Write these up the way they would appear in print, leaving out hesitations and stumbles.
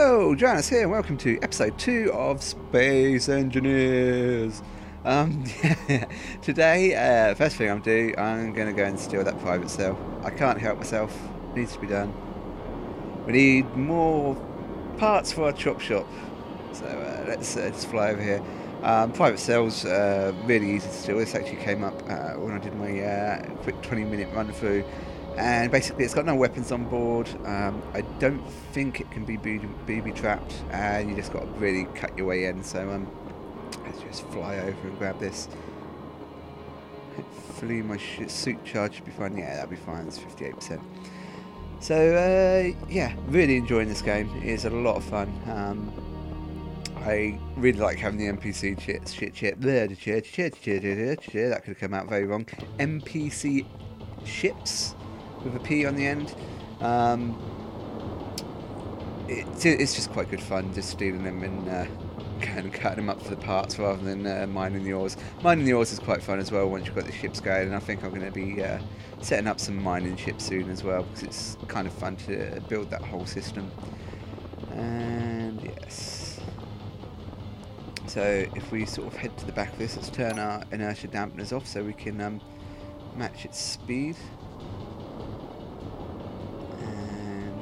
Hello, Duranis here, and welcome to episode 2 of Space Engineers. Today, first thing I'm going to go and steal that private cell. I can't help myself, it needs to be done. We need more parts for our chop shop, so let's just fly over here. Private cells, really easy to steal. This actually came up when I did my quick 20-minute run through. And basically it's got no weapons on board. I don't think it can be booby trapped, and you just got to really cut your way in. So let's just fly over and grab this. Hopefully my suit charge should be fine. Yeah, that'll be fine. It's 58%. So yeah, really enjoying this game. It is a lot of fun. I really like having the NPC that could have come out very wrong. NPC ships with a P on the end. It's just quite good fun just stealing them and cutting them up for the parts rather than mining the ores. Mining the ores is quite fun as well once you've got the ships going, and I think I'm going to be setting up some mining ships soon as well, because it's kind of fun to build that whole system. And yes, so if we sort of head to the back of this, let's turn our inertia dampeners off so we can match its speed.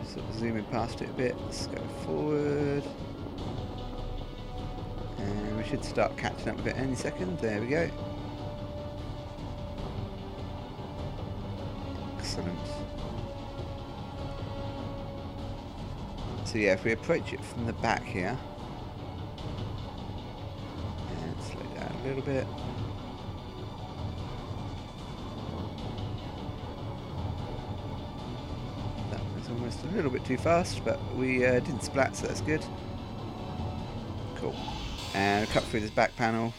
Sort of zooming past it a bit. Let's go forward, and we should start catching up a bit any second. There we go. Excellent. So yeah, if we approach it from the back here, and slow down a little bit. Almost a little bit too fast, but we didn't splat, so that's good. Cool. And cut through this back panel,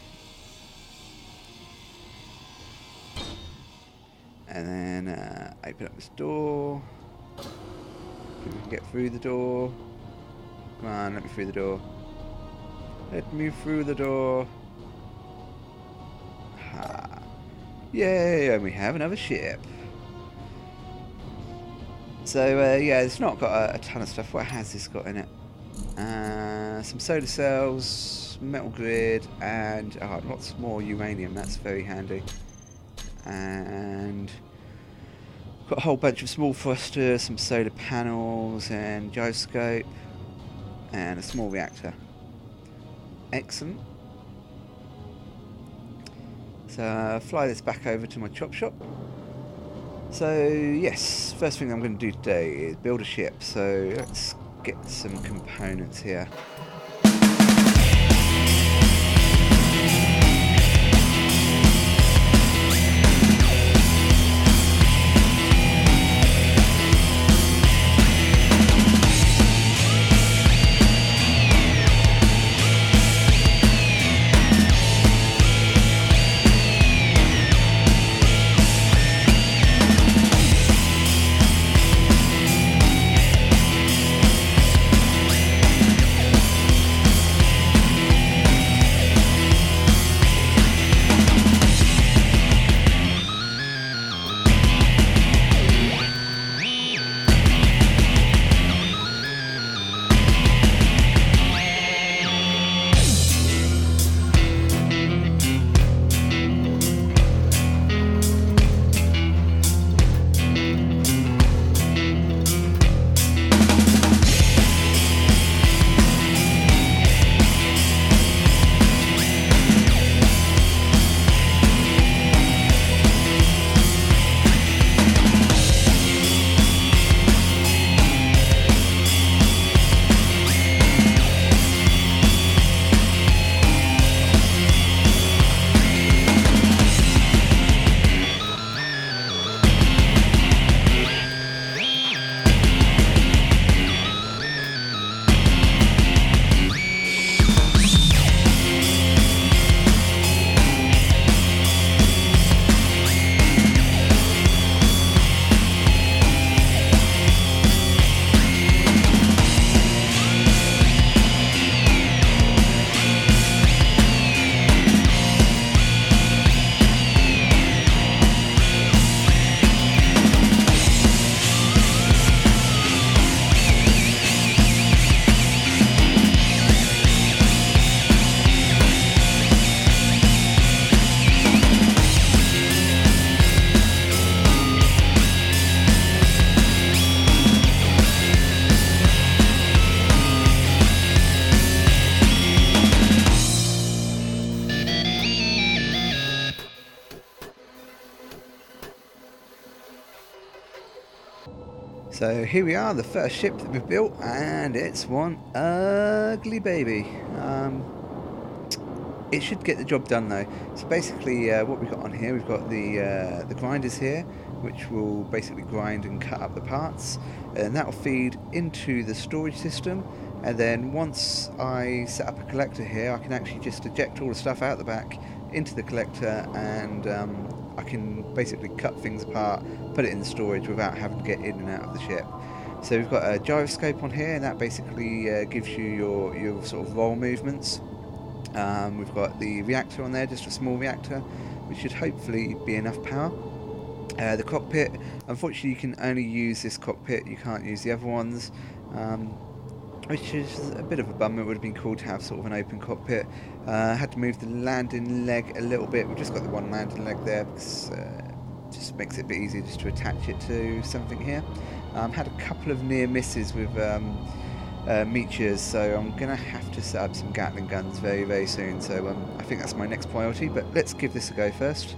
and then open up this door. See if we can get through the door. Come on, let me through the door. Let me through the door. Ha! Yay! And we have another ship. So yeah, it's not got a ton of stuff. What has this got in it? Some solar cells, metal grid, and lots more uranium. That's very handy. And got a whole bunch of small thrusters, some solar panels, and gyroscope, and a small reactor. Excellent. So fly this back over to my chop shop. So yes, first thing I'm going to do today is build a ship, so let's get some components here. So here we are, the first ship that we've built, and it's one ugly baby. It should get the job done though. So basically what we've got on here, we've got the grinders here, which will basically grind and cut up the parts, and that will feed into the storage system. And then once I set up a collector here, I can actually just eject all the stuff out the back into the collector, and I can basically cut things apart, put it in the storage without having to get in and out of the ship. So we've got a gyroscope on here, and that basically gives you your sort of roll movements. We've got the reactor on there, just a small reactor, which should hopefully be enough power. The cockpit, unfortunately you can only use this cockpit, you can't use the other ones, which is a bit of a bummer. It would have been cool to have sort of an open cockpit. Had to move the landing leg a little bit. We've just got the one landing leg there because just makes it a bit easier just to attach it to something here. Had a couple of near misses with meteors, so I'm going to have to set up some Gatling guns very, very soon. So I think that's my next priority, but let's give this a go first.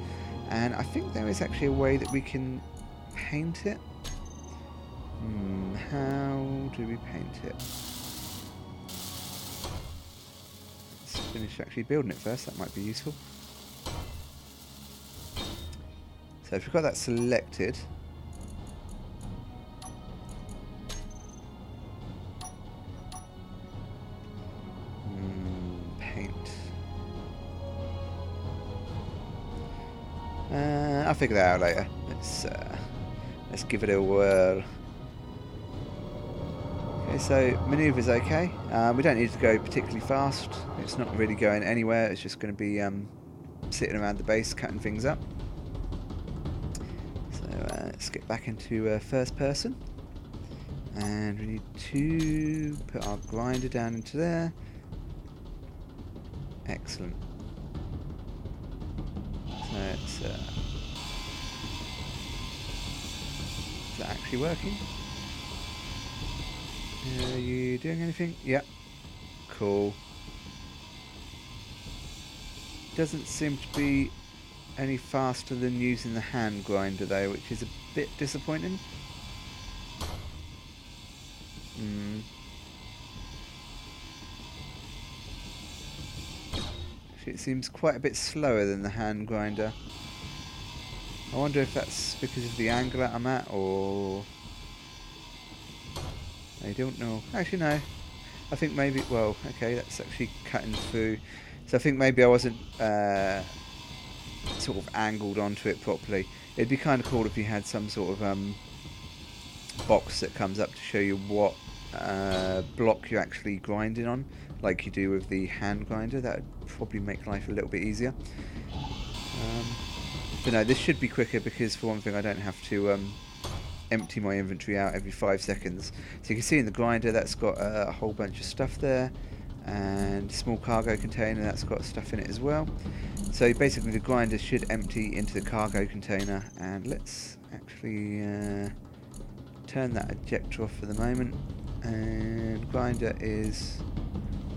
And I think there is actually a way that we can paint it. How do we paint it? Let's finish actually building it first, that might be useful. So if we've got that selected, paint. I'll figure that out later. Let's give it a whirl. Okay, so manoeuvre's okay. We don't need to go particularly fast. It's not really going anywhere. It's just going to be sitting around the base, cutting things up. So let's get back into first person, and we need to put our grinder down into there. Excellent. So it's is that actually working? Are you doing anything? Yep. Cool. Doesn't seem to be any faster than using the hand grinder though, which is a bit disappointing. Actually, it seems quite a bit slower than the hand grinder. I wonder if that's because of the angle that I'm at, or... I don't know. Actually, no. I think maybe... Well, okay, that's actually cutting through. So I think maybe I wasn't sort of angled onto it properly. It'd be kind of cool if you had some sort of box that comes up to show you what block you're actually grinding on, like you do with the hand grinder. That would probably make life a little bit easier. But no, this should be quicker because, for one thing, I don't have to empty my inventory out every 5 seconds. So you can see in the grinder that's got a whole bunch of stuff there, and a small cargo container that's got stuff in it as well. So basically the grinder should empty into the cargo container, and let's actually turn that ejector off for the moment, and grinder is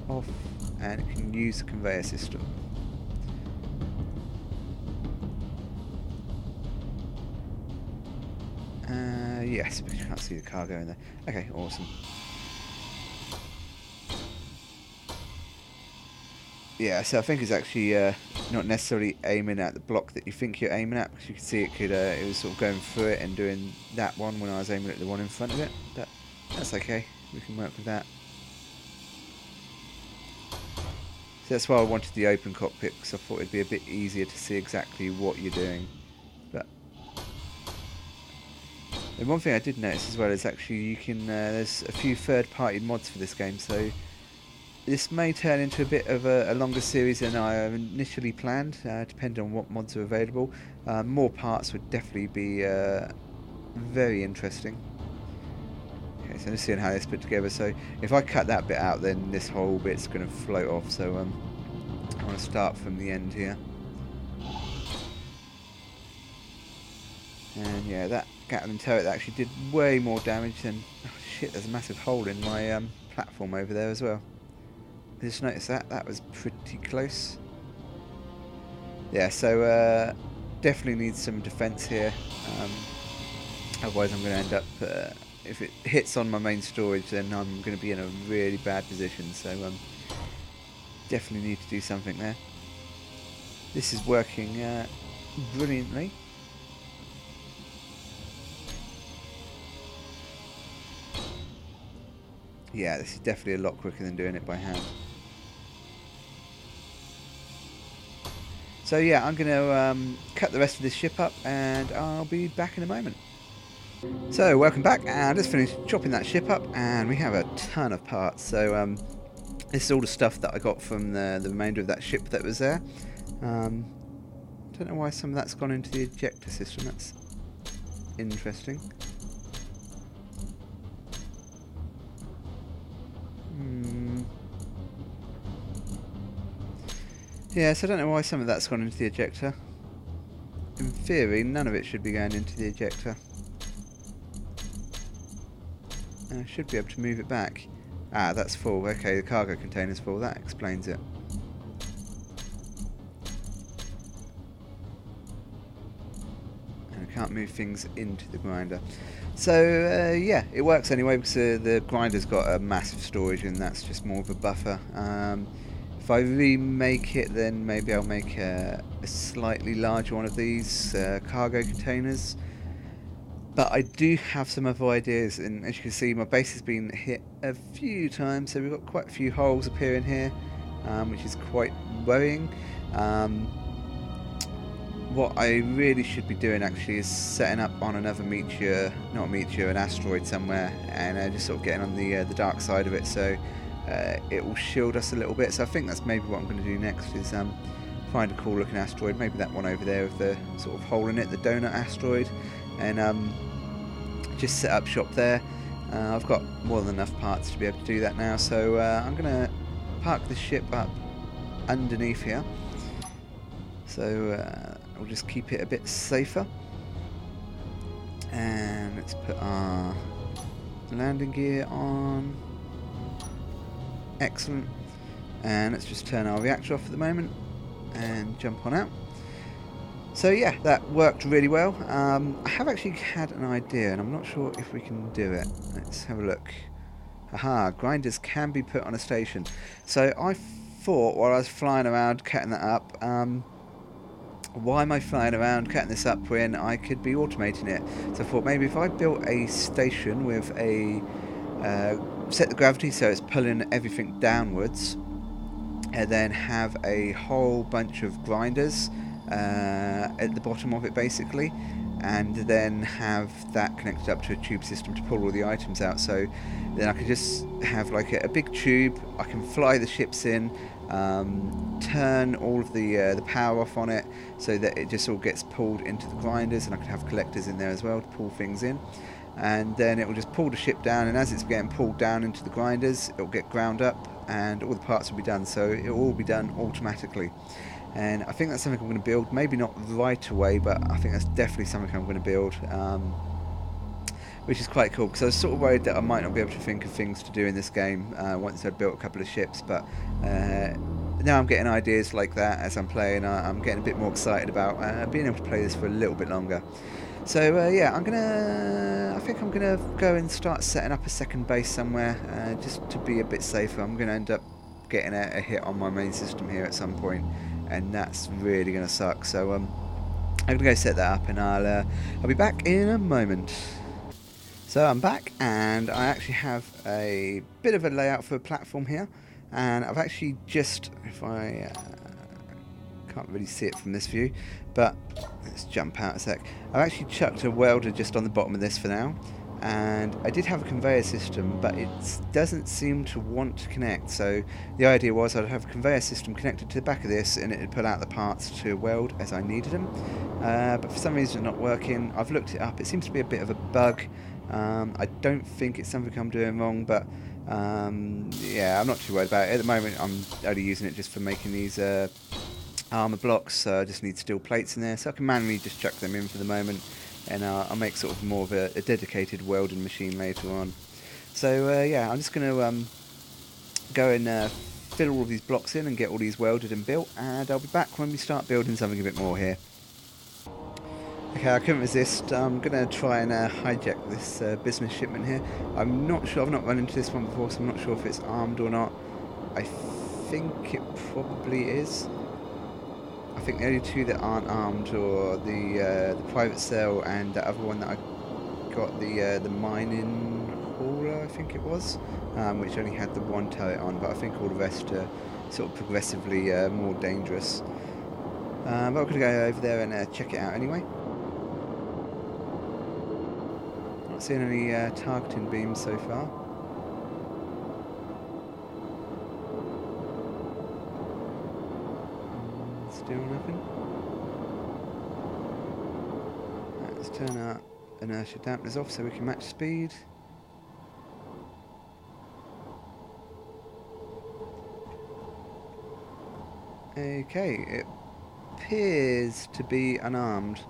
off, and it can use the conveyor system. Yes, but you can't see the cargo in there. Okay, awesome. Yeah, so I think it's actually not necessarily aiming at the block that you think you're aiming at, because you can see it could it was sort of going through it and doing that one when I was aiming at the one in front of it. But that's okay, we can work with that. So that's why I wanted the open cockpit, because I thought it'd be a bit easier to see exactly what you're doing. But and one thing I did notice as well is actually you can there's a few third-party mods for this game, so this may turn into a bit of a longer series than I initially planned, depending on what mods are available. More parts would definitely be very interesting. Okay, so I'm just seeing how this put together. So if I cut that bit out, then this whole bit's going to float off. So I want to start from the end here. And yeah, that Gatling turret actually did way more damage than... Oh shit, there's a massive hole in my platform over there as well. I just noticed that. That was pretty close. Yeah, so definitely needs some defense here. Otherwise I'm going to end up if it hits on my main storage, then I'm going to be in a really bad position. So definitely need to do something there. This is working brilliantly. Yeah, this is definitely a lot quicker than doing it by hand. So yeah, I'm going to cut the rest of this ship up, and I'll be back in a moment. So welcome back, and I just finished chopping that ship up, and we have a ton of parts. So this is all the stuff that I got from the remainder of that ship that was there. Don't know why some of that's gone into the ejector system. That's interesting. Yeah, so I don't know why some of that's gone into the ejector. In theory, none of it should be going into the ejector. I should be able to move it back. Ah, that's full. Okay, the cargo container's full. That explains it. And I can't move things into the grinder. So, yeah, it works anyway because the grinder's got a massive storage, and that's just more of a buffer. If I remake it, then maybe I'll make a slightly larger one of these cargo containers. But I do have some other ideas, and as you can see, my base has been hit a few times, so we've got quite a few holes appearing here, which is quite worrying. What I really should be doing actually is setting up on another meteor, not a meteor, an asteroid somewhere, and just sort of getting on the dark side of it, so it will shield us a little bit. So I think that's maybe what I'm going to do next, is find a cool looking asteroid, maybe that one over there with the sort of hole in it, the donut asteroid, and just set up shop there. I've got more than enough parts to be able to do that now, so I'm going to park the ship up underneath here, so we'll just keep it a bit safer. And let's put our landing gear on. Excellent. And let's just turn our reactor off at the moment and jump on out. So yeah, that worked really well. I have actually had an idea, and I'm not sure if we can do it. Let's have a look. Aha, grinders can be put on a station. So I thought, while I was flying around cutting that up, why am I flying around cutting this up when I could be automating it? So I thought maybe if I built a station with a set the gravity so it's pulling everything downwards, and then have a whole bunch of grinders at the bottom of it basically, and then have that connected up to a tube system to pull all the items out. So then I could just have like a big tube, I can fly the ships in, turn all of the power off on it so that it just all gets pulled into the grinders, and I could have collectors in there as well to pull things in, and then it will just pull the ship down, and as it's getting pulled down into the grinders, it will get ground up and all the parts will be done, so it will all be done automatically. And I think that's something I'm going to build, maybe not right away, but I think that's definitely something I'm going to build, which is quite cool, because I was sort of worried that I might not be able to think of things to do in this game once I'd built a couple of ships, but now I'm getting ideas like that as I'm playing. I'm getting a bit more excited about being able to play this for a little bit longer. So yeah, I think I'm gonna go and start setting up a second base somewhere, just to be a bit safer. I'm gonna end up getting a hit on my main system here at some point, and that's really gonna suck. So I'm gonna go set that up, and I'll be back in a moment. So I'm back, and I actually have a bit of a layout for a platform here, and I've actually just, if I can't really see it from this view, but let's jump out a sec. I've actually chucked a welder just on the bottom of this for now, and I did have a conveyor system, but it doesn't seem to want to connect. So the idea was I'd have a conveyor system connected to the back of this, and it would pull out the parts to weld as I needed them, but for some reason it's not working. I've looked it up, it seems to be a bit of a bug. I don't think it's something I'm doing wrong, but yeah, I'm not too worried about it. At the moment I'm only using it just for making these armour blocks, so I just need steel plates in there, so I can manually just chuck them in for the moment, and I'll make sort of more of a dedicated welding machine later on. So yeah, I'm just going to go and fill all of these blocks in and get all these welded and built, and I'll be back when we start building something a bit more here. Okay, I couldn't resist. I'm going to try and hijack this business shipment here. I'm not sure, I've not run into this one before, so I'm not sure if it's armed or not. I think it probably is. I think the only two that aren't armed are the private cell and the other one that I got, the mining hauler, I think it was, which only had the one turret on, but I think all the rest are sort of progressively more dangerous. But we're going to go over there and check it out anyway. Not seeing any targeting beams so far. Still nothing. Right, let's turn our inertia dampeners off so we can match speed. Okay, it appears to be unarmed.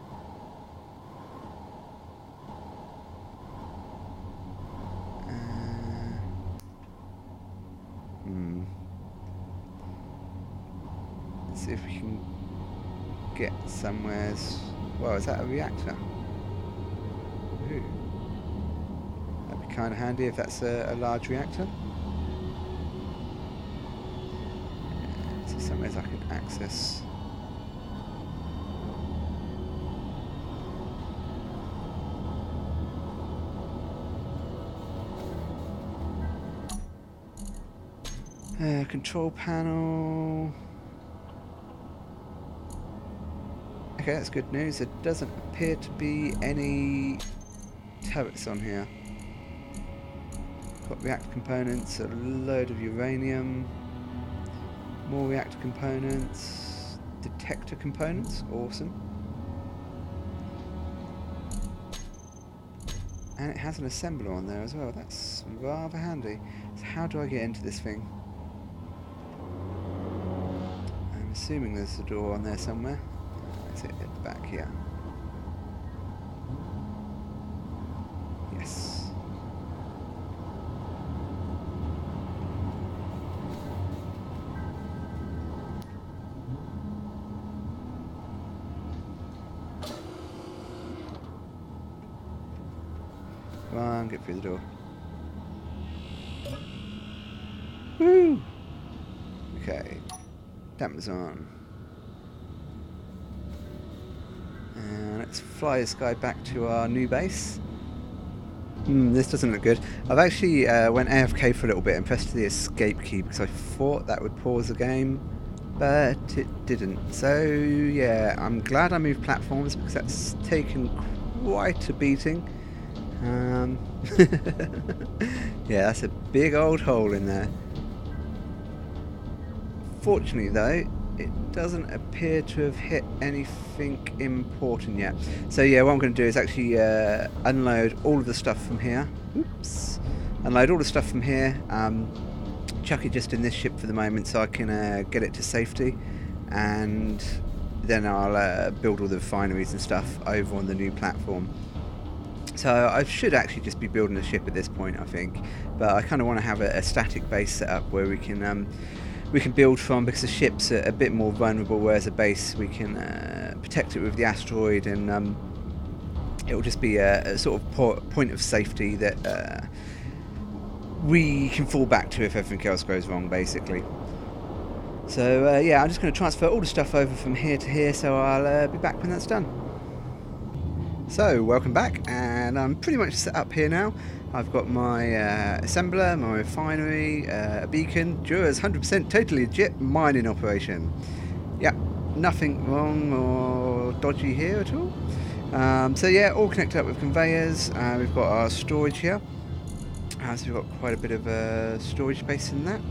Let's see if we can get somewheres. Well, is that a reactor? Ooh. That'd be kind of handy if that's a large reactor. So somewheres I can access. Control panel. Okay, that's good news. There doesn't appear to be any turrets on here. Got reactor components, a load of uranium, more reactor components, detector components, awesome. And it has an assembler on there as well, that's rather handy. So how do I get into this thing? I'm assuming there's a door on there somewhere. Let's hit it back here. Yes. Come on, get through the door. Woo! Okay. Dampers on. And let's fly this guy back to our new base. This doesn't look good. I've actually went AFK for a little bit and pressed the escape key because I thought that would pause the game, but it didn't. So yeah, I'm glad I moved platforms because that's taken quite a beating. Yeah, that's a big old hole in there. Fortunately though, it doesn't appear to have hit anything important yet. So yeah, what I'm going to do is actually unload all of the stuff from here. Oops. Unload all the stuff from here, chuck it just in this ship for the moment so I can get it to safety, and then I'll build all the refineries and stuff over on the new platform. So I should actually just be building a ship at this point, I think, but I kind of want to have a static base set up where we can build from, because the ship's a bit more vulnerable, whereas a base we can protect it with the asteroid, and it will just be a sort of point of safety that we can fall back to if everything else goes wrong, basically. So yeah, I'm just going to transfer all the stuff over from here to here, so I'll be back when that's done. So welcome back, and I'm pretty much set up here now. I've got my assembler, my refinery, a beacon, Dura's 100% totally legit mining operation. Yep, nothing wrong or dodgy here at all. So yeah, all connected up with conveyors. We've got our storage here. So we've got quite a bit of storage space in that.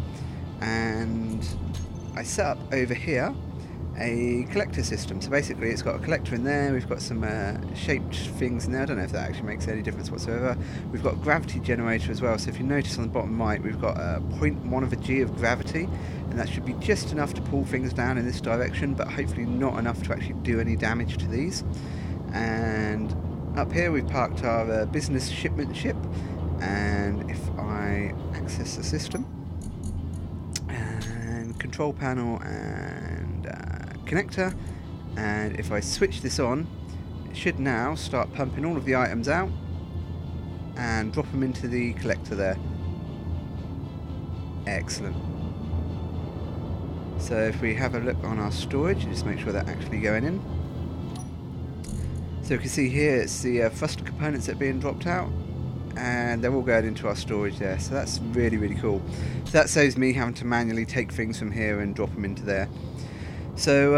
And I set up over here a collector system. So basically it's got a collector in there, we've got some shaped things in there. I don't know if that actually makes any difference whatsoever. We've got a gravity generator as well, so if you notice on the bottom right we've got 0.1 of a G of gravity, and that should be just enough to pull things down in this direction, but hopefully not enough to actually do any damage to these. And up here we've parked our business shipment ship, and if I access the system and control panel and connector, and if I switch this on, it it should now start pumping all of the items out and drop them into the collector there. Excellent. So if we have a look on our storage, just make sure they're actually going in. So you can see here it's the thruster components that are being dropped out, and they're all going into our storage there. So that's really, really cool. So that saves me having to manually take things from here and drop them into there. So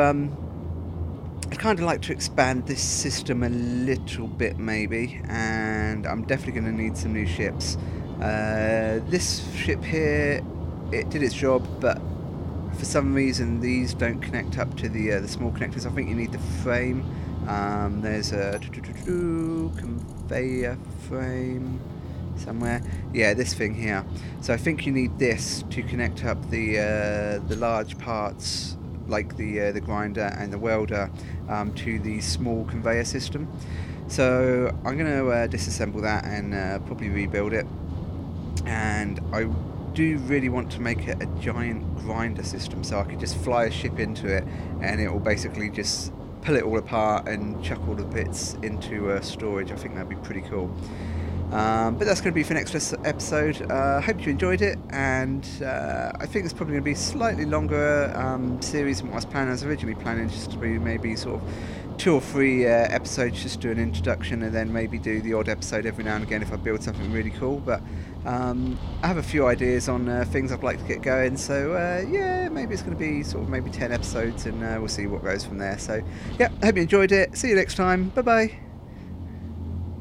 I'd kind of like to expand this system a little bit maybe, and I'm definitely going to need some new ships. This ship here, it did its job, but for some reason these don't connect up to the small connectors. I think you need the frame. There's a conveyor frame somewhere. Yeah, this thing here. So I think you need this to connect up the large parts, like the grinder and the welder, to the small conveyor system. So I'm going to disassemble that and probably rebuild it. And I do really want to make it a giant grinder system, so I could just fly a ship into it and it will basically just pull it all apart and chuck all the bits into storage. I think that'd be pretty cool. But that's going to be for next episode. I hope you enjoyed it, and I think it's probably going to be a slightly longer series than what I was planning. I was originally planning just to be maybe sort of 2 or 3 episodes, just do an introduction and then maybe do the odd episode every now and again if I build something really cool. But I have a few ideas on things I'd like to get going, so yeah, maybe it's going to be sort of maybe 10 episodes, and we'll see what goes from there. So yeah, I hope you enjoyed it. See you next time. Bye bye.